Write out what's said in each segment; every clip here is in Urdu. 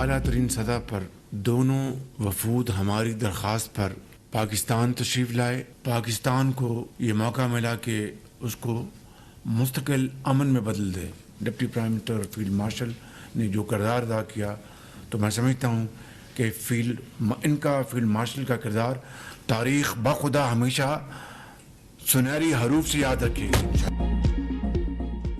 اعلیٰ ترین سطح پر دونوں وفود ہماری درخواست پر پاکستان تشریف لائے. پاکستان کو یہ موقع ملا کہ اس کو مستقل امن میں بدل دے. ڈپٹی پرائم منسٹر اور فیلڈ مارشل نے جو کردار ادا کیا تو میں سمجھتا ہوں کہ ان کا فیلڈ مارشل کا کردار تاریخ بخدا ہمیشہ سنہری حروف سے یاد رکھے گی.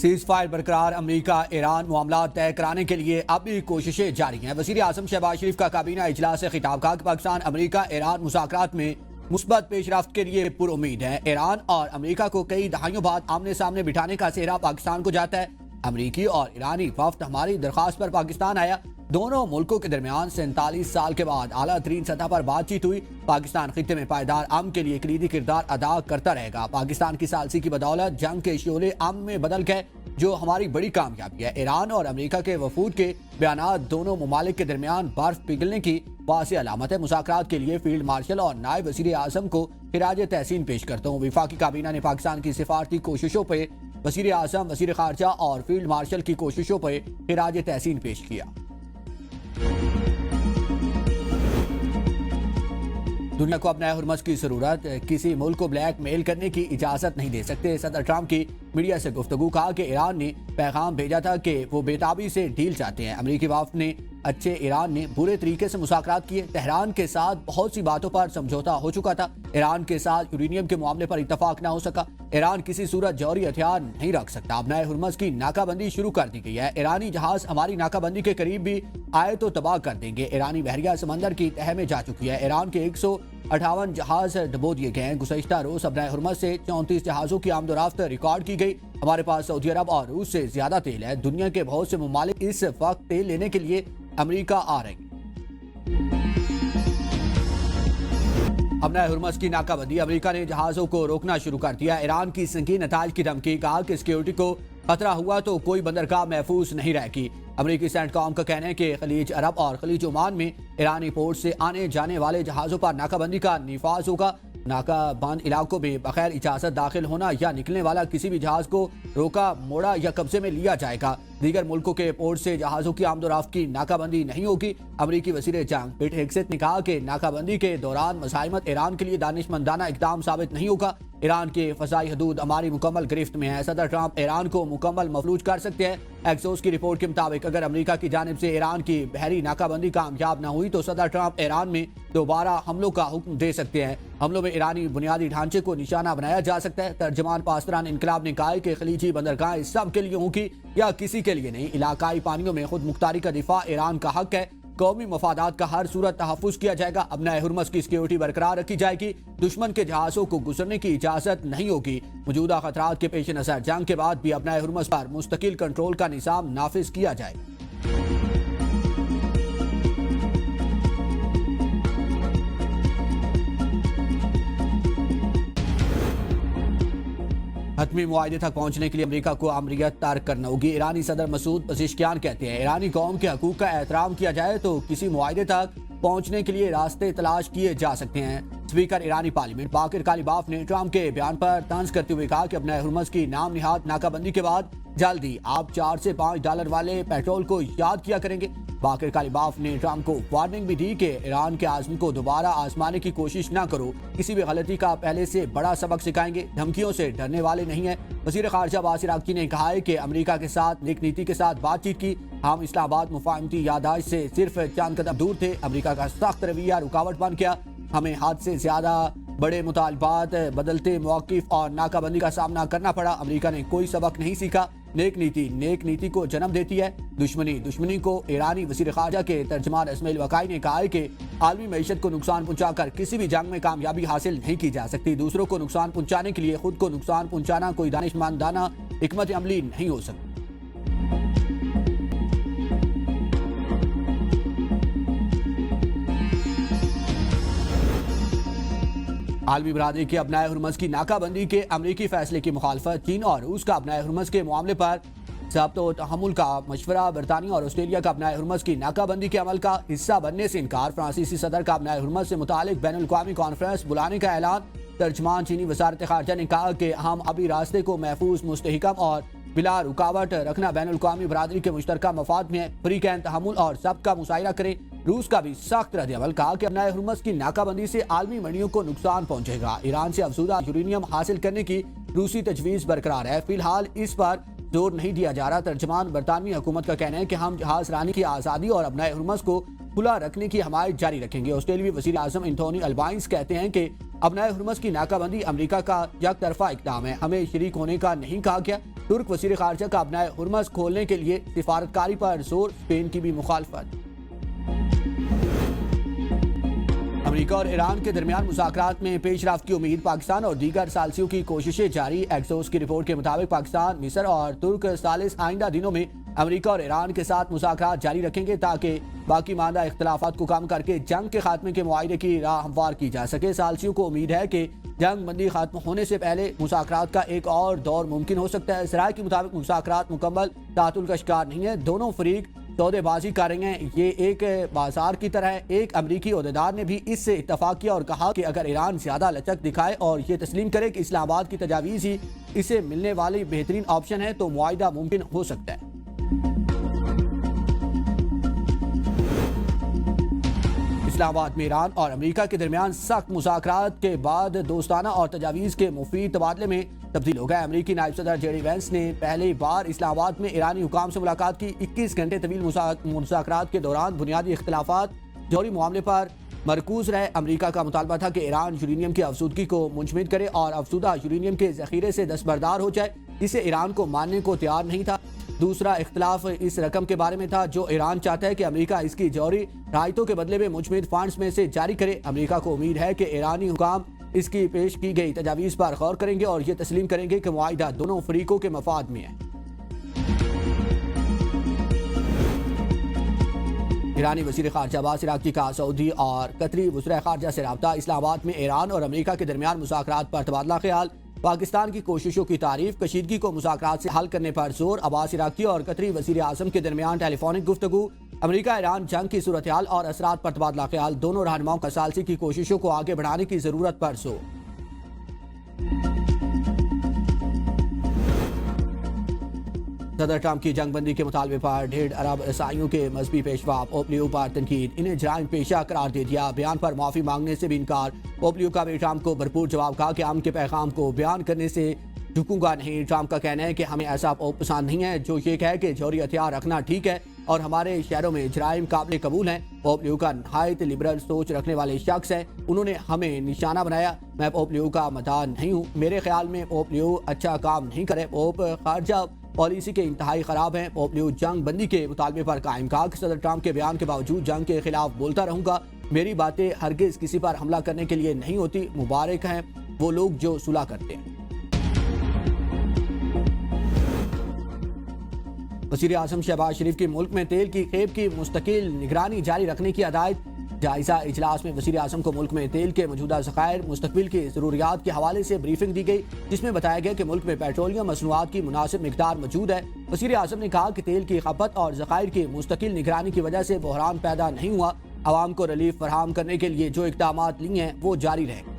سیز فائر برقرار. امریکہ ایران معاملات طے کرانے کے لیے اب بھی کوششیں جاری ہیں. وزیر اعظم شہباز شریف کا کابینہ اجلاس سے خطاب. کہا کہ پاکستان امریکہ ایران مذاکرات میں مثبت پیش رفت کے لیے پر امید ہے. ایران اور امریکہ کو کئی دہائیوں بعد آمنے سامنے بٹھانے کا سہرا پاکستان کو جاتا ہے. امریکی اور ایرانی وفد ہماری درخواست پر پاکستان آیا. دونوں ملکوں کے درمیان 47 سال کے بعد اعلیٰ ترین سطح پر بات چیت ہوئی. پاکستان خطے میں پائیدار امن کے لیے کلیدی کردار ادا کرتا رہے گا. پاکستان کی ثالثی کی بدولت جنگ کے شعلے امن میں بدل گئے جو ہماری بڑی کامیابی ہے. ایران اور امریکہ کے وفود کے بیانات دونوں ممالک کے درمیان برف پگھلنے کی واضح علامت ہے. مذاکرات کے لیے فیلڈ مارشل اور نائب وزیر اعظم کو خراج تحسین پیش کرتا ہوں. وفاقی کابینہ نے پاکستان کی سفارتی کوششوں پہ وزیر اعظم، وزیر خارجہ اور فیلڈ مارشل کی کوششوں پہ خراج تحسین پیش کیا. دنیا کو اپنا ہرمز کی ضرورت. کسی ملک کو بلیک میل کرنے کی اجازت نہیں دے سکتے. صدر ٹرمپ کی میڈیا سے گفتگو. کہا کہ ایران نے پیغام بھیجا تھا کہ وہ بےتابی سے ڈیل چاہتے ہیں. امریکی وفد نے اچھے ایران نے برے طریقے سے مذاکرات کیے. تہران کے ساتھ بہت سی باتوں پر سمجھوتا ہو چکا تھا. ایران کے ساتھ یورینیم کے معاملے پر اتفاق نہ ہو سکا. ایران کسی صورت جوہری ہتھیار نہیں رکھ سکتا. اپنا ہرمز کی ناکہ بندی شروع کر دی گئی ہے. ایرانی جہاز ہماری ناکہ بندی کے قریب بھی آئے تو تباہ کر دیں گے. ایرانی بحریہ سمندر کی تہہ میں جا چکی ہے. ایران کے 158 جہاز ڈبو دیے گئے ہیں. گزشتہ روز اپنا ہرمز سے 34 جہازوں کی آمد و رفت ریکارڈ کی گئی. ہمارے پاس سعودی عرب اور روس سے زیادہ تیل ہے. دنیا کے بہت سے ممالک اس وقت تیل لینے کے لیے امریکہ آ رہے ہیں. اپنا ہرمز کی ناکہ بندی. امریکہ نے جہازوں کو روکنا شروع کر دیا. ایران کی سنگین نتائج کی دھمکی. کہا کہ سیکیورٹی کو خطرہ ہوا تو کوئی بندرگاہ محفوظ نہیں رہے گی. امریکی سینٹ کام کا کہنا ہے کہ خلیج عرب اور خلیج عمان میں ایرانی پورٹ سے آنے جانے والے جہازوں پر ناکہ بندی کا نفاذ ہوگا. ناکہ بند علاقوں میں بغیر اجازت داخل ہونا یا نکلنے والا کسی بھی جہاز کو روکا، موڑا یا قبضے میں لیا جائے گا. دیگر ملکوں کے پورٹ سے جہازوں کی آمد و رفت کی ناکہ بندی نہیں ہوگی. امریکی وزیر جنگ پیٹ ہیگسیت نے کہا کہ ناکہ بندی کے دوران مزاحمت ایران کے لیے دانشمندانہ اقدام ثابت نہیں ہوگا. ایران کی فضائی حدود ہماری مکمل گرفت میں ہے. صدر ٹرمپ ایران کو مکمل مفلوج کر سکتے ہیں. ایکسوس کی رپورٹ کے مطابق اگر امریکہ کی جانب سے ایران کی بحری ناکہ بندی کامیاب نہ ہوئی تو صدر ٹرمپ ایران میں دوبارہ حملوں کا حکم دے سکتے ہیں. حملوں میں ایرانی بنیادی ڈھانچے کو نشانہ بنایا جا سکتا ہے. ترجمان پاسداران انقلاب نے کہا کہ خلیجی بندرگاہیں سب کے لیے ہوں گی یا کسی کے لیے نہیں. علاقائی پانیوں میں خود مختاری کا دفاع ایران کا حق ہے. قومی مفادات کا ہر صورت تحفظ کیا جائے گا. اپنا ہرمز کی سیکیورٹی برقرار رکھی جائے گی. دشمن کے جہازوں کو گزرنے کی اجازت نہیں ہوگی. موجودہ خطرات کے پیش نظر جنگ کے بعد بھی اپنا ہرمز پر مستقل کنٹرول کا نظام نافذ کیا جائے. حتمی معاہدے تک پہنچنے کے لیے امریکہ کو امریت ترک کرنا ہوگی. ایرانی صدر مسعود پزشکیان کہتے ہیں ایرانی قوم کے حقوق کا احترام کیا جائے تو کسی معاہدے تک پہنچنے کے لیے راستے تلاش کیے جا سکتے ہیں. اسپیکر ایرانی پارلیمنٹ باقر کالیباف نے ٹرمپ کے بیان پر طنز کرتے ہوئے کہا کہ اپنا ہرمز کی نام نہاد ناکہ بندی کے بعد جلدی آپ $4 سے $5 والے پیٹرول کو یاد کیا کریں گے. باقر کالیباف نے ٹرمپ کو وارننگ بھی دی کہ ایران کے عزم کو دوبارہ آزمانے کی کوشش نہ کرو. کسی بھی غلطی کا پہلے سے بڑا سبق سکھائیں گے. دھمکیوں سے ڈرنے والے نہیں ہیں. وزیر خارجہ عباس عراقچی نے کہا ہے کہ امریکہ کے ساتھ نیک نیتی کے ساتھ بات چیت کی. ہم اسلام آباد مفاہمتی یادداشت سے صرف چند قدم دور تھے. امریکہ کا سخت رویہ رکاوٹ بن گیا. ہمیں حد سے زیادہ بڑے مطالبات، بدلتے مواقف اور ناکہ بندی کا سامنا کرنا پڑا. امریکہ نے کوئی سبق نہیں سیکھا. نیک نیتی کو جنم دیتی ہے. دشمنی کو. ایرانی وزیر خارجہ کے ترجمان اسماعیل وقائی نے کہا ہے کہ عالمی معیشت کو نقصان پہنچا کر کسی بھی جنگ میں کامیابی حاصل نہیں کی جا سکتی. دوسروں کو نقصان پہنچانے کے لیے خود کو نقصان پہنچانا کوئی دانشمندانہ حکمت عملی نہیں ہو سکتی. عالمی برادری کے اپنا ہرمز کی ناکہ بندی کے امریکی فیصلے کی مخالفت. چین اور روس کا اپنا ہرمز کے معاملے پر ضبط و تحمل کا مشورہ. برطانیہ اور آسٹریلیا کا اپنا ہرمز کی ناکہ بندی کے عمل کا حصہ بننے سے انکار. فرانسیسی صدر کا اپنا ہرمز سے متعلق بین الاقوامی کانفرنس بلانے کا اعلان. ترجمان چینی وزارت خارجہ نے کہا کہ ہم ابھی راستے کو محفوظ، مستحکم اور بلا رکاوٹ رکھنا بین الاقوامی برادری کے مشترکہ مفاد میں ہے۔ فریقین تحمل اور ضبط کا مظاہرہ کریں۔ روس کا بھی سخت رد عمل، کہا کہ ابنائے ہرمز کی ناکہ بندی سے عالمی منڈیوں کو نقصان پہنچے گا۔ ایران سے افزودہ یورینیم حاصل کرنے کی روسی تجویز برقرار ہے، فی الحال اس پر زور نہیں دیا جا رہا۔ ترجمان برطانوی حکومت کا کہنا ہے کہ ہم جہاز رانی کی آزادی اور ابنائے ہرمز کو کھلا رکھنے کی حمایت جاری رکھیں گے۔ آسٹریلوی وزیر اعظم انتھونی البائنس کہتے ہیں کہ ابنائے ہرمز کی ناکہ بندی امریکہ کا یک طرفہ اقدام ہے، ہمیں شریک ہونے کا نہیں کہا گیا۔ ترک وزیر خارجہ کا ابنائے ہرمز کھولنے کے لیے سفارتکاری پر زور، اسپین کی بھی مخالفت۔ امریکہ اور ایران کے درمیان مذاکرات میں پیش رفت کی امید، پاکستان اور دیگر ثالثیوں کی کوششیں جاری۔ ایکسوس کی رپورٹ کے مطابق پاکستان، مصر اور ترک ثالث آئندہ دنوں میں امریکہ اور ایران کے ساتھ مذاکرات جاری رکھیں گے تاکہ باقی ماندہ اختلافات کو کم کر کے جنگ کے خاتمے کے معاہدے کی راہ ہموار کی جا سکے۔ ثالثیوں کو امید ہے کہ جنگ بندی ختم ہونے سے پہلے مذاکرات کا ایک اور دور ممکن ہو سکتا ہے۔ ذرائع کے مطابق مذاکرات مکمل تعطل کا شکار نہیں ہے، دونوں فریق سودے بازی کر رہے ہیں، یہ ایک بازار کی طرح ہے۔ ایک امریکی عہدیدار نے بھی اس سے اتفاق کیا اور کہا کہ اگر ایران زیادہ لچک دکھائے اور یہ تسلیم کرے کہ اسلام آباد کی تجاویز ہی اسے ملنے والی بہترین آپشن ہے تو معاہدہ ممکن ہو سکتا ہے۔ اسلام آباد میں ایران اور امریکہ کے درمیان سخت مذاکرات کے بعد دوستانہ اور تجاویز کے مفید تبادلے میں تبدیل ہو گئے۔ امریکی نائب صدر جے ڈی وینس نے پہلی بار اسلام آباد میں ایرانی حکام سے ملاقات کی۔ 21 گھنٹے طویل مذاکرات کے دوران بنیادی اختلافات جوہری معاملے پر مرکوز رہے۔ امریکہ کا مطالبہ تھا کہ ایران یورینیم کی افزودگی کو منجمد کرے اور افزودہ یورینیم کے ذخیرے سے دستبردار ہو جائے، اسے ایران کو ماننے کو تیار نہیں تھا۔ دوسرا اختلاف اس رقم کے بارے میں تھا جو ایران چاہتا ہے کہ امریکہ اس کی جوہری رعایتوں کے بدلے میں منجمد فنڈز میں سے جاری کرے۔ امریکہ کو امید ہے کہ ایرانی حکام اس کی پیش کی گئی تجاویز پر غور کریں گے اور یہ تسلیم کریں گے کہ معاہدہ دونوں فریقوں کے مفاد میں ہے۔ ایرانی وزیر خارجہ عباس عراقچی کا سعودی اور قطری وزراء خارجہ سے رابطہ۔ اسلام آباد میں ایران اور امریکہ کے درمیان مذاکرات پر تبادلہ خیال، پاکستان کی کوششوں کی تعریف، کشیدگی کو مذاکرات سے حل کرنے پر زور۔ عباس عراقچی اور قطری وزیر اعظم کے درمیان ٹیلی فونک گفتگو، امریکہ ایران جنگ کی صورتحال اور اثرات پر تبادلہ خیال، دونوں رہنماؤں کا ثالثی کی کوششوں کو آگے بڑھانے کی ضرورت پر زور۔ صدر ٹرمپ کی جنگ بندی کے مطالبے پر 1.5 ارب عیسائیوں کے مذہبی پیشوا پوپ لیو پر تنقید، انہیں جرائم پیشہ قرار دے دیا، بیان پر معافی مانگنے سے بھی انکار۔ پوپ لیو کا بھی ٹرمپ کو بھرپور جواب، کہا کہ امن کے پیغام کو بیان کرنے سے جھکوں گا نہیں۔ ٹرمپ کا کہنا ہے کہ ہمیں ایسا پوپ پسند نہیں ہے جو یہ کہے کہ جوہری ہتھیار رکھنا ٹھیک ہے اور ہمارے شہروں میں جرائم قابل قبول ہیں۔ پوپ لیو کا نہایت لبرل سوچ رکھنے والے شخص ہیں، انہوں نے ہمیں نشانہ بنایا۔ میں پوپ لیو کا مداح نہیں ہوں، میرے خیال میں پوپ لیو اچھا کام نہیں کرے، پوپ خارجہ پالیسی کے انتہائی خراب ہیں۔ پوپ لیو جنگ بندی کے مطالبے پر قائم، کہا کہ صدر ٹرمپ کے بیان کے باوجود جنگ کے خلاف بولتا رہوں گا، میری باتیں ہرگز کسی پر حملہ کرنے کے لیے نہیں ہوتی، مبارک ہیں وہ لوگ جو صلح کرتے ہیں۔ وزیر اعظم شہباز شریف کی ملک میں تیل کی کھیپ کی مستقل نگرانی جاری رکھنے کی ہدایت۔ جائزہ اجلاس میں وزیر اعظم کو ملک میں تیل کے موجودہ ذخائر، مستقبل کی ضروریات کے حوالے سے بریفنگ دی گئی، جس میں بتایا گیا کہ ملک میں پیٹرولیم مصنوعات کی مناسب مقدار موجود ہے۔ وزیر اعظم نے کہا کہ تیل کی کھپت اور ذخائر کی مستقل نگرانی کی وجہ سے بحران پیدا نہیں ہوا، عوام کو ریلیف فراہم کرنے کے لیے جو اقدامات لیے ہیں وہ جاری رہیں۔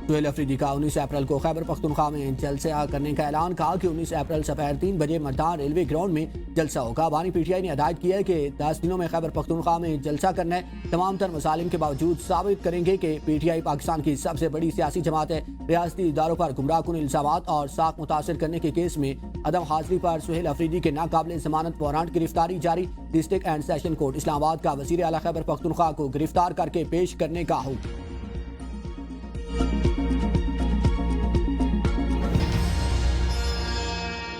سہیل افریدی کا 19 اپریل کو خیبر پختونخوا میں جلسہ کرنے کا اعلان، کہا کہ 19 اپریل سپہر 3 بجے ملتان ریلوے گراؤنڈ میں جلسہ ہوگا۔ بانی پی ٹی آئی نے ہدایت کی ہے کہ 10 دنوں میں خیبر پختونخوا میں جلسہ کرنا ہے، تمام تر مظالم کے باوجود ثابت کریں گے کہ پی ٹی آئی پاکستان کی سب سے بڑی سیاسی جماعت ہے۔ ریاستی اداروں پر گمراہ کن الزامات اور ساکھ متاثر کرنے کے کیس میں عدم حاضری پر سہیل افریدی کے ناقابل ضمانت وارنٹ گرفتاری جاری، ڈسٹرکٹ اینڈ سیشن کورٹ اسلام آباد کا وزیر اعلیٰ خیبر پختونخوا کو گرفتار کر کے پیش کرنے کا حکم۔